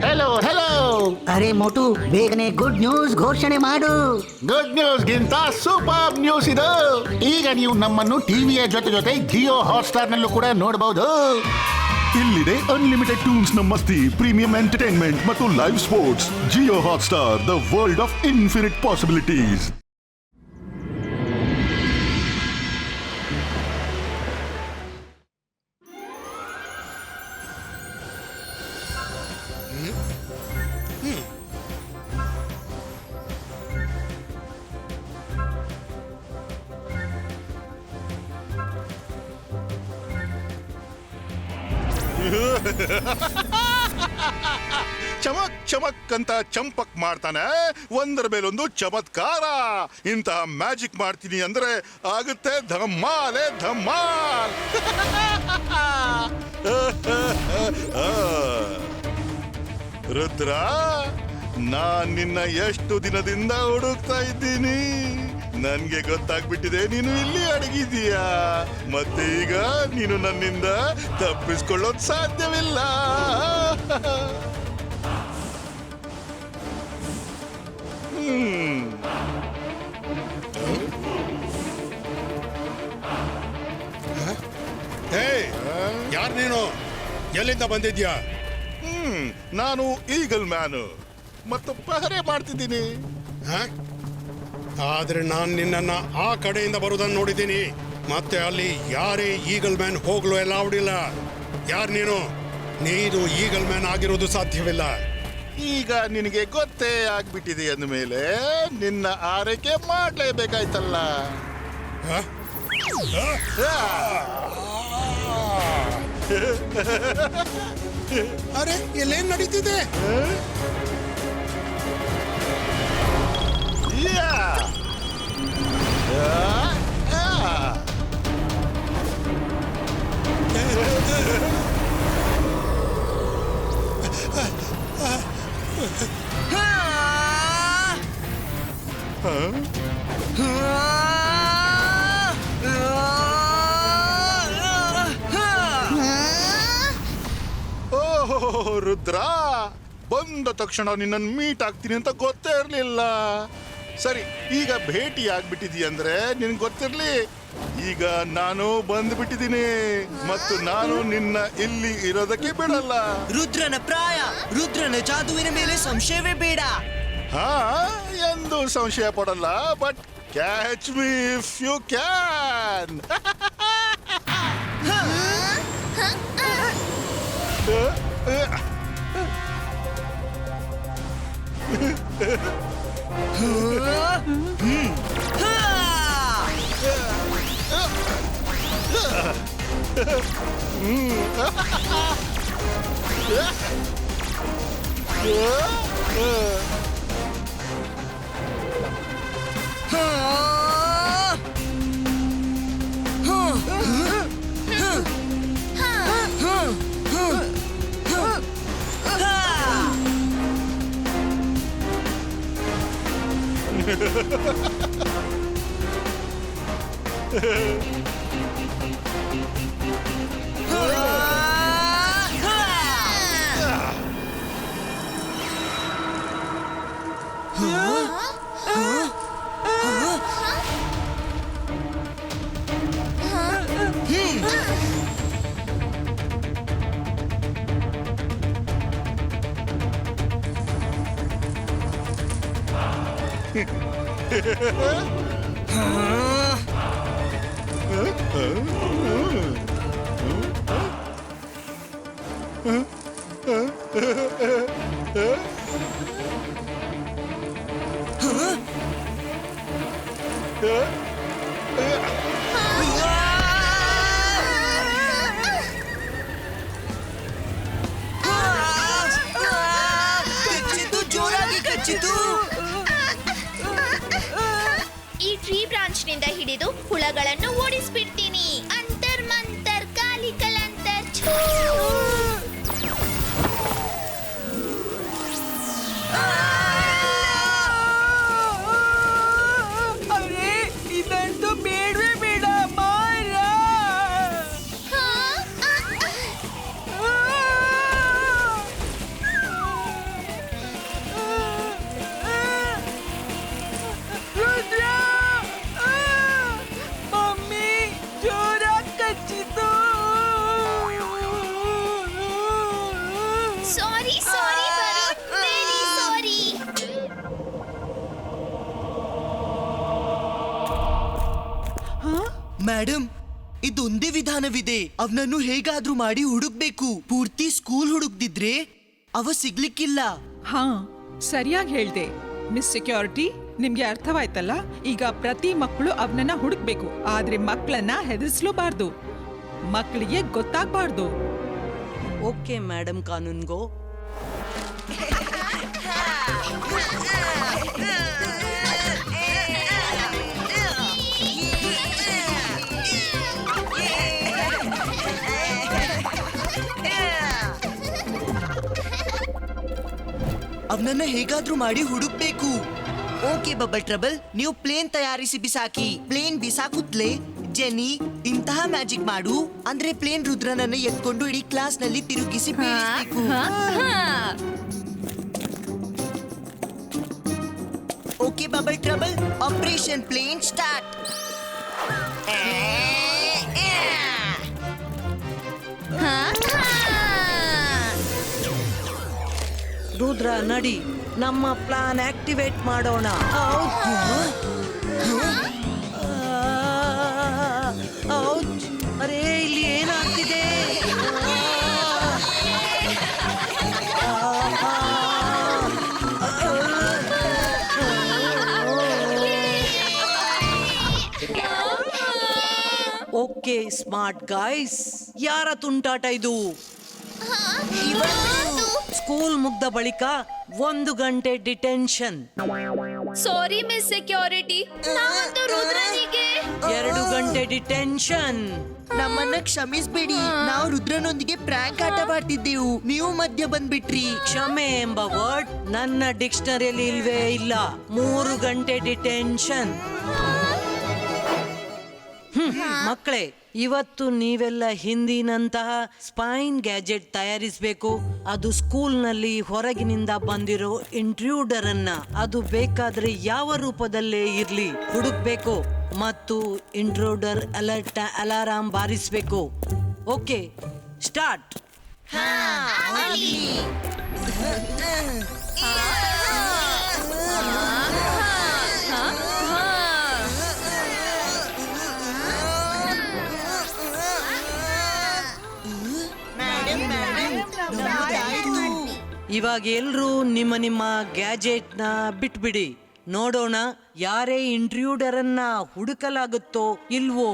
Hello hello. ಅರೆ ಮೋಟು, ಬೇಗನೆ good news ಘೋಷಣೆ ಮಾಡು. ಗುಡ್ ನ್ಯೂಸ್ ಗಿಂತ ಸೂಪರ್ ನ್ಯೂಸ್ ಇದು. ಈಗ ನೀವು ನಮ್ಮನ್ನು ಟಿವಿಯ ಜೊತೆ ಜಿಯೋ ಹಾಟ್ಸ್ಟಾರ್ ನಲ್ಲೂ ಕೂಡ ನೋಡಬಹುದು. ಇಲ್ಲಿದೆ ಅನ್ಲಿಮಿಟೆಡ್ ಟೂನ್ಸ್ ನ ಮಸ್ತಿ, ಪ್ರೀಮಿಯಂ ಎಂಟರ್ಟೈನ್ಮೆಂಟ್ ಮತ್ತು live sports. Jio Hotstar, the world of infinite possibilities. ಚಮಕ್ ಚಮಕ್ ಅಂತ ಚಂಪಕ್ ಮಾಡ್ತಾನೆ, ಒಂದರ ಮೇಲೊಂದು ಚಮತ್ಕಾರ. ಇಂತಹ ಮ್ಯಾಜಿಕ್ ಮಾಡ್ತೀನಿ ಅಂದ್ರೆ ಆಗುತ್ತೆ ಧಮಾಲೆ ಧಮಾಲ್. ರುದ್ರ, ನಾನ್ ನಿನ್ನ ಎಷ್ಟು ದಿನದಿಂದ ಹುಡುಕ್ತಾ ಇದ್ದೀನಿ. ನನ್ಗೆ ಗೊತ್ತಾಗ್ಬಿಟ್ಟಿದೆ ನೀನು ಇಲ್ಲಿ ಅಡಗಿದೀಯಾ. ಮತ್ತೆ ಈಗ ನೀನು ನನ್ನಿಂದ ತಪ್ಪಿಸ್ಕೊಳ್ಳೋದ್ ಸಾಧ್ಯವಿಲ್ಲ. ಯಾರು ನೀನು? ಎಲ್ಲಿಂದ ಬಂದಿದ್ಯಾ? ನಾನು ಈಗಲ್ ಮ್ಯಾನು ಮತ್ತು ಪಹರೆ ಮಾಡ್ತಿದ್ದೀನಿ. ಆದ್ರೆ ನಾನು ನಿನ್ನನ್ನ ಆ ಕಡೆಯಿಂದ ಬರುವುದನ್ನು ನೋಡಿದ್ದೀನಿ. ಮತ್ತೆ ಅಲ್ಲಿ ಯಾರೇ ಈಗಲ್ ಮ್ಯಾನ್ ಹೋಗ್ಲು ಎಲ್ಲ ಆವಿಲ್ಲ. ಯಾರು ನೀನು? ನೀನು ಈಗಲ್ ಮ್ಯಾನ್ ಆಗಿರೋದು ಸಾಧ್ಯವಿಲ್ಲ. ಈಗ ನಿನಗೆ ಗೊತ್ತೇ ಆಗ್ಬಿಟ್ಟಿದೆ ಅಂದಮೇಲೆ ನಿನ್ನ ಆರೈಕೆ ಮಾಡ್ಲೇಬೇಕಾಯ್ತಲ್ಲ. ಅರೆ, ಇಲ್ಲೇನ್ ನಡೀತಿದೆ? ಓಹೋ ರುದ್ರ, ಬಂದ ತಕ್ಷಣ ನಿನ್ನನ್ನು ಮೀಟ್ ಆಗ್ತೀನಿ ಅಂತ ಗೊತ್ತೇ ಇರಲಿಲ್ಲ. ಸರಿ, ಈಗ ಭೇಟಿ ಆಗ್ಬಿಟ್ಟಿದೀಯಂದ್ರೆ ನಿನ್ಗೆ ಗೊತ್ತಿರ್ಲಿ, ಈಗ ನಾನು ಬಂದ್ಬಿಟ್ಟಿದ್ದೀನಿ ಮತ್ತು ನಾನು ನಿನ್ನ ಇಲ್ಲಿ ಇರೋದಕ್ಕೆ ಬಿಡಲ್ಲ. ರುದ್ರನ ಪ್ರಾಯ, ರುದ್ರನ ಜಾದುವಿನ ಮೇಲೆ ಸಂಶಯವೇ ಬೇಡ. ಹಾ, ಎಂದು ಸಂಶಯ ಪಡಲ್ಲ. But catch me if you can. ಜೋರಾಗಿ ಕಚ್ಚಿತು. ಈ ಟ್ರೀ ಬ್ರಾಂಚ್ ನಿಂದ ಹಿಡಿದು ಹುಳಗಳನ್ನು ಓಡಿಸ್ಬಿಡ್ತೀನಿ. ಅಂತರ್ ಮಂತರ್ ಕಾಲಿ ಕಲಂತರ್ ಛೂ. ಅರೆ, ಇದಂತೂ ಬೇಡವೇ ಬೇಡ ಮಾರ. ಮೇಡಮ್, ಇದೊಂದೇ ವಿಧಾನವಿದೆ. ಅವನನ್ನು ಹೇಗಾದ್ರೂ ಮಾಡಿ ಹುಡುಕ್ಬೇಕು. ಪೂರ್ತಿ ಸ್ಕೂಲ್ ಹುಡುಕ್ದಿದ್ರೆ ಅವ ಸಿಗ್ಲಿಕ್ಕಿಲ್ಲ. ಹಾ, ಸರಿಯಾಗಿ ಹೇಳ್ದೆ ಮಿಸ್ ಸೆಕ್ಯೂರಿಟಿ. ನಿಮ್ಗೆ ಅರ್ಥವಾಯ್ತಲ್ಲ? ಈಗ ಪ್ರತಿ ಮಕ್ಕಳು ಅವನನ್ನ ಹುಡುಕ್ಬೇಕು, ಆದ್ರೆ ಮಕ್ಕಳನ್ನ ಹೆದರ್ಸ್ಲೂಬಾರ್ದು, ಮಕ್ಕಳಿಗೆ ಗೊತ್ತಾಗ್ಬಾರ್ದು. Okay madam ಕಾನೂನ್ಗೋ. ಅವನನ್ನ ಹೇಗಾದ್ರೂ ಮಾಡಿ ಹುಡುಕ್ಬೇಕು. ಓಕೆ ಬಬಲ್ ಟ್ರಬಲ್, ನೀವು ಪ್ಲೇನ್ ತಯಾರಿಸಿ ಬಿಸಾಕಿ. ಪ್ಲೇನ್ ಬಿಸಾಕುತ್ತಲೇ ಜೆನಿ ಇಂತಹ ಮ್ಯಾಜಿಕ್ ಮಾಡು ಅಂದ್ರೆ ಪ್ಲೇನ್ ರುದ್ರನನ್ನ ಎತ್ಕೊಂಡು ಇಡೀ ಕ್ಲಾಸ್ ನಲ್ಲಿ ತಿರುಗಿಸಿ ಬೀಳಿಸ್ಬೇಕು. Okay bubble trouble, operation plane start. Rudra ನಡಿ, ನಮ್ಮ ಪ್ಲಾನ್ ಆಕ್ಟಿವೇಟ್ ಮಾಡೋಣ. ಔಚ್! ಅರೇ, ಇಲ್ಲಿ ಏನಾಗ್ತಿದೆ? ಓಕೆ ಸ್ಮಾರ್ಟ್ ಗಾಯ್ಸ್, ಯಾರ ತುಂಟಾಟ ಇದು? ಸ್ಕೂಲ್ ಮುಗ್ದ ಬಳಿಕ 1 ಗಂಟೆ ಡಿಟೆನ್ಷನ್. ಸಾರಿ ಮಿಸ್ ಸೆಕ್ಯೂರಿಟಿ, ನಾವಂತೂ ರುದ್ರನಿಗೆ 2 ಗಂಟೆ ಡಿಟೆನ್ಷನ್. ನಮ್ಮನ್ನ ಕ್ಷಮಿಸ್ಬೇಡಿ, ನಾವು ರುದ್ರನೊಂದಿಗೆ ಪ್ರ್ಯಾಂಕ್ ಆಟ ಮಾಡ್ತಿದ್ದೆವು, ನೀವು ಮಧ್ಯ ಬಂದ್ಬಿಟ್ರಿ. ಕ್ಷಮೆ ಎಂಬ ವರ್ಡ್ ನನ್ನ ಡಿಕ್ಷನರಿಯಲ್ಲಿ ಇಲ್ವೇ ಇಲ್ಲ. 3 ಗಂಟೆ ಡಿಟೆನ್ಷನ್. ಮಕ್ಕಳೇ, ಇವತ್ತು ನೀವೆಲ್ಲ ಹಿಂದಿನಂತಹ ಸ್ಪೈನ್ ಗ್ಯಾಜೆಟ್ ತಯಾರಿಸಬೇಕು. ಅದು ಸ್ಕೂಲ್ನಲ್ಲಿ ಹೊರಗಿನಿಂದ ಬಂದಿರೋ ಇಂಟ್ರೂಡರ್ ಅನ್ನ, ಅದು ಬೇಕಾದ್ರೆ ಯಾವ ರೂಪದಲ್ಲೇ ಇರ್ಲಿ, ಹುಡುಕ್ಬೇಕು ಮತ್ತು ಇಂಟ್ರೂಡರ್ ಅಲಾರಾಮ್ ಬಾರಿಸಬೇಕು. Okay, start. ಇವಾಗ ಎಲ್ರೂ ನಿಮ್ಮ ನಿಮ್ಮ ಗ್ಯಾಜೆಟ್ನ ಬಿಟ್ಬಿಡಿ. ನೋಡೋಣ ಯಾರೇ ಇಂಟ್ರೂಡರ್ ಅನ್ನ ಹುಡುಕಲಾಗುತ್ತೋ ಇಲ್ವೋ.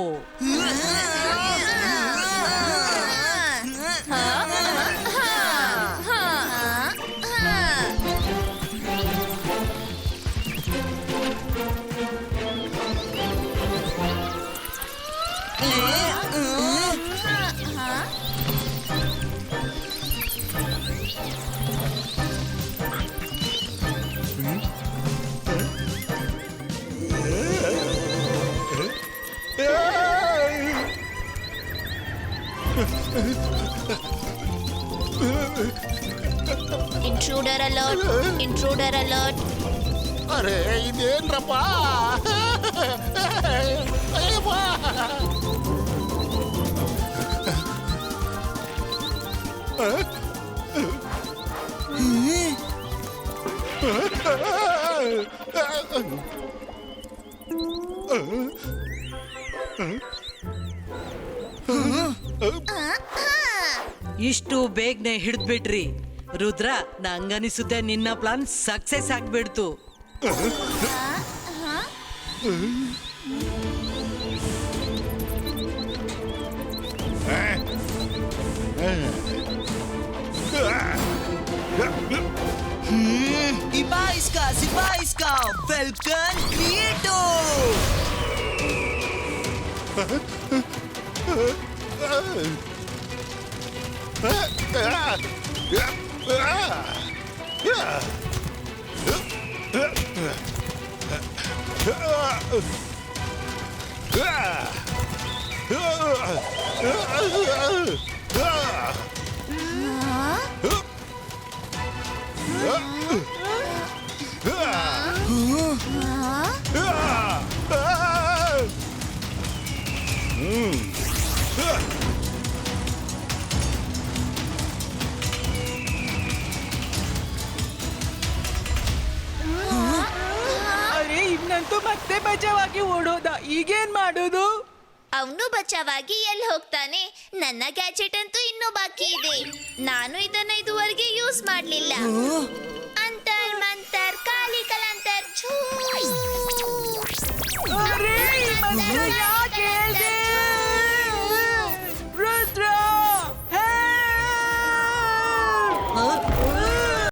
Intruder alert, Intruder alert. ಅರೆ ಇದೇನ್ರಪ್ಪ? ಅಯ್ಯಪ್ಪ! ಇಷ್ಟು ಬೇಗನೆ ಹಿಡಿದ್ಬಿಟ್ರಿ. ರುದ್ರ, ನಂಗನಿಸುತ್ತೆ ನಿನ್ನ ಪ್ಲಾನ್ ಸಕ್ಸೆಸ್ ಆಗ್ಬಿಡ್ತು. Ibaiska, Falcon Creator! ಅರೆ ಇನ್ನಂತೂ ಮತ್ತೆ ಬಚಾವಾಗಿ ಓಡೋದ, ಈಗೇನ್ ಮಾಡೋದು? ಅವನು ಬಚಾವಾಗಿ ಎಲ್ಲಿ ಹೋಗ್ತಾನೆ? ನನ್ನ ಗ್ಯಾಜೆಟ್ ಅಂತೂ ಇನ್ನೂ ಬಾಕಿ ಇದೆ. ನಾನು ಇದನ್ನ ಇದುವರೆಗೆ ಯೂಸ್ ಮಾಡ್ಲಿಲ್ಲ. ಅಂತರ್ ಮಂತರ್ ಕಾಲಿ ಕಲಂತರ್ ಛೂ.